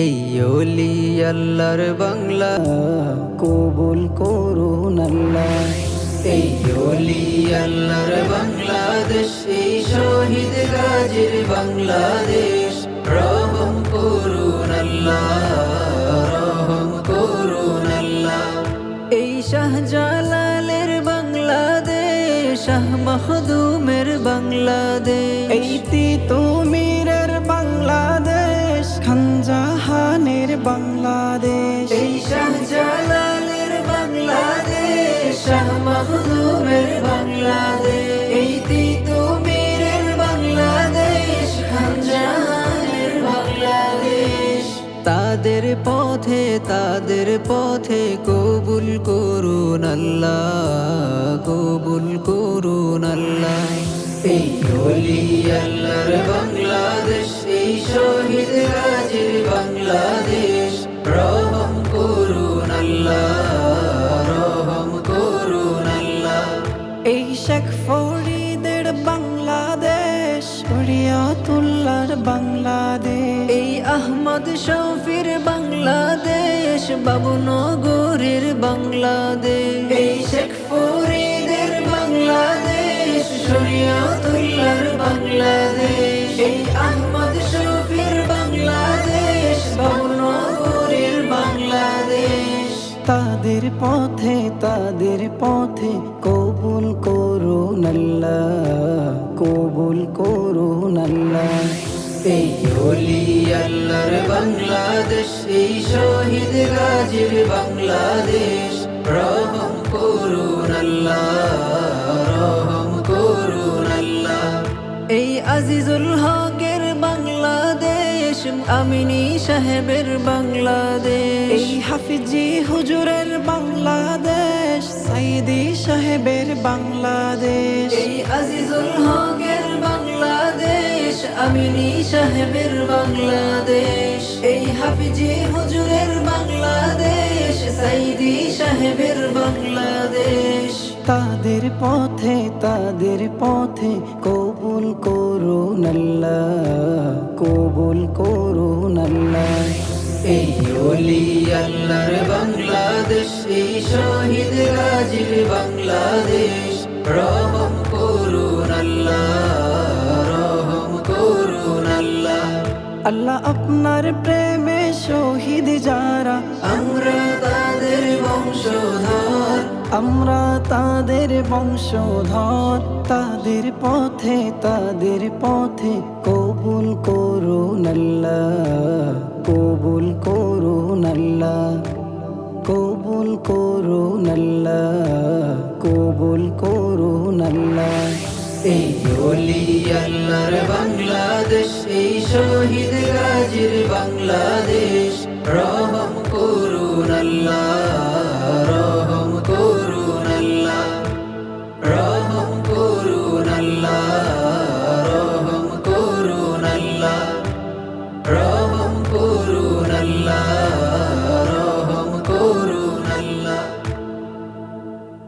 এই ওলি আল্লাহর বাংলা কবুল করুন আল্লাহ। এই ওলি আল্লাহর বাংলাদেশ, এই শহীদ গাজীর বাংলাদেশ, রহম করুন আল্লাহ, রহম করুন আল্লাহ। এই শাহজালালের বাংলাদেশ, শাহ মাখদুমের বাংলাদেশ, এই তিতুমিরের বাংলাদেশ, খানজাহানের বাংলাদেশ, এই শাহজালালের বাংলাদেশ, শাহ মাখদুমের বাংলাদেশ, এই তিতুমিরের বাংলাদেশ, খানজাহানের বাংলাদেশ। তাদের পথে কবুল করুন আল্লাহ, কবুল করুন আল্লাহ। এই ওলি আল্লাহর বাংলাদেশ, এই শহীদ গাজীর বাংলাদেশ, রহম করুন আল্লাহ, রহম করুন আল্লাহ। এই শেখ ফরিদের বাংলাদেশ, শরিয়তুল্লাহর বাংলাদেশ, এই আহমদ শফির বাংলাদেশ, বাবুনগরের বাংলাদেশ, এই শেখ ফরিদের বাংলাদেশ, শরিয়তুল্লাহর বাংলাদেশ, এই আহমদ শফির বাংলাদেশ, বাবুনগরের বাংলাদেশ। তাদের পথে কবুল করুন আল্লাহ, কবুল করুন আল্লাহ। এই ওলি আল্লাহর বাংলাদেশ, এই শহীদ গাজীর বাংলাদেশ, রহম করুন আল্লাহ, রহম করুন আল্লাহ। এই আজিজুল হকের বাংলাদেশ, আমিনী সাহেবের বাংলাদেশ, এই হাফিজি হুজুরের বাংলাদেশ, সাইদি সাহেবের বাংলাদেশ, এই আজিজুল হকের বাংলাদেশ, আমিনী সাহেবের বাংলাদেশ, এই হাফিজি হুজুরের বাংলাদেশ, সাইদি সাহেবের বাংলাদেশ। তাদের পথে কবুল করুন আল্লাহ, কবুল করুন আল্লাহ। এই ওলি আল্লাহর বাংলাদেশ, এই শহীদ গাজীর বাংলাদেশ, রহম করুন আল্লাহ, রহম করুন আল্লাহ। আল্লাহ আপনার প্রেমে শহীদ যারা, আমরা তাদের বংশধর, আমরা তাদের বংশধর। তাদের পথে কবুল করুন আল্লাহ, কবুল করুন আল্লাহ, কবুল করুন আল্লাহ, কবুল করুন আল্লাহ। এই ওলি আল্লাহর বাংলাদেশ, এই শহীদ গাজীর বাংলাদেশ, রহম করুন আল্লাহ,